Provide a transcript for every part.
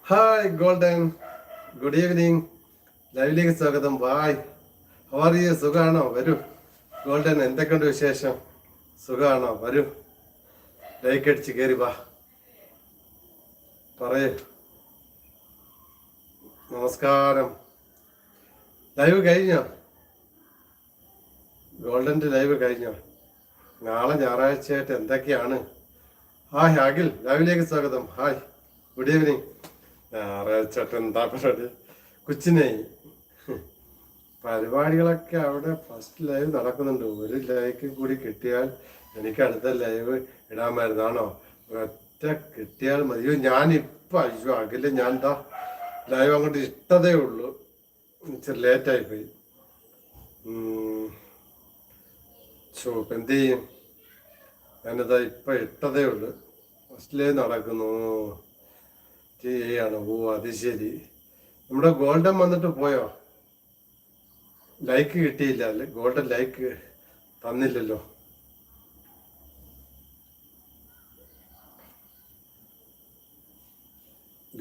Hi golden, good evening. ലൈവിലേക്ക് സ്വാഗതം. Bye, how are you? സുഖമാണോ? വരൂ. ഗോൾഡൻ, എന്തൊക്കെയുണ്ട് വിശേഷം? സുഖമാണോ? വരൂ, ലൈക്ക് അടിച്ച് കയറി വാ, പറയൂ. നമസ്കാരം. ലൈവ് കഴിഞ്ഞോ? ഗോൾഡൻ്റെ ലൈവ് കഴിഞ്ഞോ? നാളെ ഞായറാഴ്ചയായിട്ട് എന്തൊക്കെയാണ്? ഹായ് അഖിൽ, ലൈവിലേക്ക് സ്വാഗതം. Hi, good evening. ഞായറാഴ്ചയായിട്ട് എന്താ പരിപാടി? കൊച്ചിനായി പരിപാടികളൊക്കെ അവിടെ ഫസ്റ്റ് ലൈവ് നടക്കുന്നുണ്ട്. ഒരു ലൈക്ക് കൂടി കിട്ടിയാൽ എനിക്ക് അടുത്ത ലൈവ് ഇടാമായിരുന്നാണോ? ഒറ്റ കിട്ടിയാൽ മതിയോ? ഞാനിപ്പോൾ അയ്യോ അഖില്, ഞാൻ എന്താ ലൈവ് അങ്ങോട്ട് ഇട്ടതേ ഉള്ളൂ, ഇച്ചിരി ലേറ്റായിപ്പോയി. എന്ത് ചെയ്യും? ഞാനിതാ ഇപ്പം ഇട്ടതേ ഉള്ളൂ. ഫസ്റ്റ് ലൈവ് നടക്കുന്നു ചെയ്യാണ്. ഓ, അത് ശരി. നമ്മുടെ ഗോൾഡൻ വന്നിട്ട് പോയോ? ലൈക്ക് കിട്ടിയില്ല അല്ലേ? ഗോൾഡൻ ലൈക്ക് തന്നില്ലല്ലോ.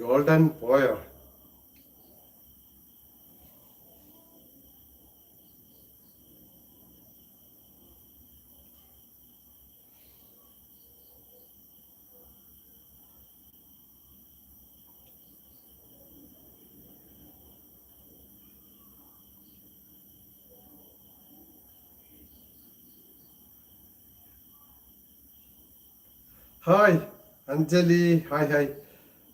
ഗോൾഡൻ പോയോ? Hi Anjali, hi hi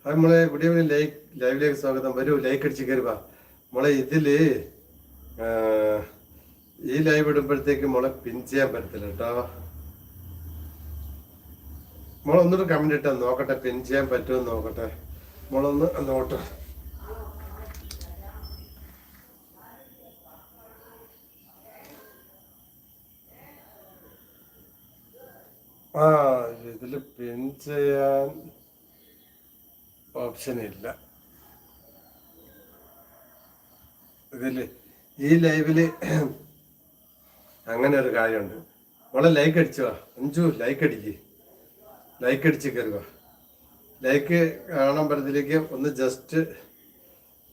hi മോളെ, ഗുഡ് ഈവനിങ്. ലൈവിലേക്ക് സ്വാഗതം. വരൂ, ലൈക്ക് അടിച്ച് കയറി വാ മോളെ. ഇതില് ഈ ലൈവ് ഇടുമ്പോഴത്തേക്ക് മോളെ പിൻ ചെയ്യാൻ പറ്റത്തില്ല കേട്ടോ. മോളെ ഒന്നുകൂടെ കമന്റ് ഇട്ടാ നോക്കട്ടെ, പിൻ ചെയ്യാൻ പറ്റുമെന്ന് നോക്കട്ടെ. മോളൊന്ന് നോട്ടെ. ആ, ഇതില് പിൻ ചെയ്യാൻ ഓപ്ഷൻ ഇല്ല. ഇതില് ഈ ലൈവില് അങ്ങനെ ഒരു കാര്യമുണ്ട്. മോളെ ലൈക്ക് അടിച്ചു വാ അഞ്ചു, ലൈക്ക് അടിക്ക്, ലൈക്ക് അടിച്ച് കയറി വാ. ലൈക്ക് കാണുമ്പോഴത്തേക്ക് ഒന്ന് ജസ്റ്റ്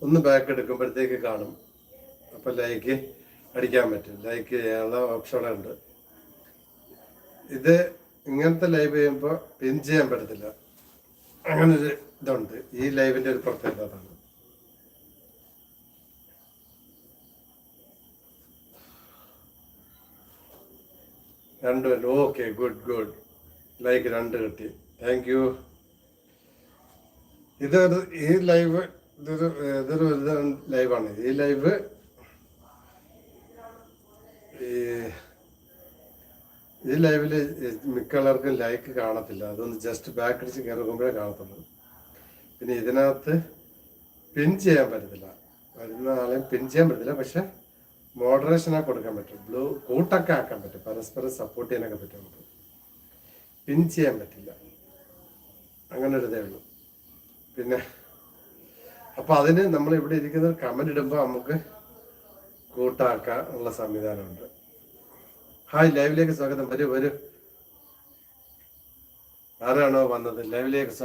ഒന്ന് ബാക്ക് എടുക്കുമ്പോഴത്തേക്ക് കാണും. അപ്പം ലൈക്ക് അടിക്കാൻ പറ്റും, ലൈക്ക് ചെയ്യാനുള്ള ഓപ്ഷൻ ഉണ്ട്. ഇത് ഇങ്ങനത്തെ ലൈവ് ചെയ്യുമ്പോൾ പിൻ ചെയ്യാൻ പറ്റത്തില്ല. അങ്ങനൊരു ഇതുണ്ട്. ഈ ലൈവിൻ്റെ ഒരു പ്രത്യേകത അതാണ്. രണ്ടുപേരും ഓക്കെ, ഗുഡ് ഗുഡ്. ലൈക്ക് 2 കിട്ടി, താങ്ക് യു. ഈ ലൈവ് ഇതൊരു ലൈവാണ്. ഈ ലൈവ് ഈ ലൈവില് മിക്ക ആൾക്കും ലൈക്ക് കാണത്തില്ല. അതൊന്ന് ജസ്റ്റ് ബാക്ക് അടിച്ച് കയറുമ്പോഴേ കാണത്തുള്ളൂ. പിന്നെ ഇതിനകത്ത് പിൻ ചെയ്യാൻ പറ്റത്തില്ല, വരുന്ന ആളെയും പിൻ ചെയ്യാൻ പറ്റത്തില്ല. പക്ഷെ മോഡറേഷനൊക്കെ കൊടുക്കാൻ പറ്റും, കൂട്ടൊക്കെ ആക്കാൻ പറ്റും, പരസ്പരം സപ്പോർട്ട് ചെയ്യാനൊക്കെ പറ്റും. നമുക്ക് പിൻ ചെയ്യാൻ പറ്റില്ല, അങ്ങനെ ഒരു ഇതേ ഉള്ളൂ. പിന്നെ അപ്പം അതിന് നമ്മൾ ഇവിടെ ഇരിക്കുന്ന കമന്റ് ഇടുമ്പോൾ നമുക്ക് കൂട്ടാക്കാൻ ഉള്ള സംവിധാനമുണ്ട്. ഹായ്, ലൈവിലേക്ക് സ്വാഗതം. വരൂ വരൂ, ആരാണോ വന്നത് ലൈവിലേക്ക്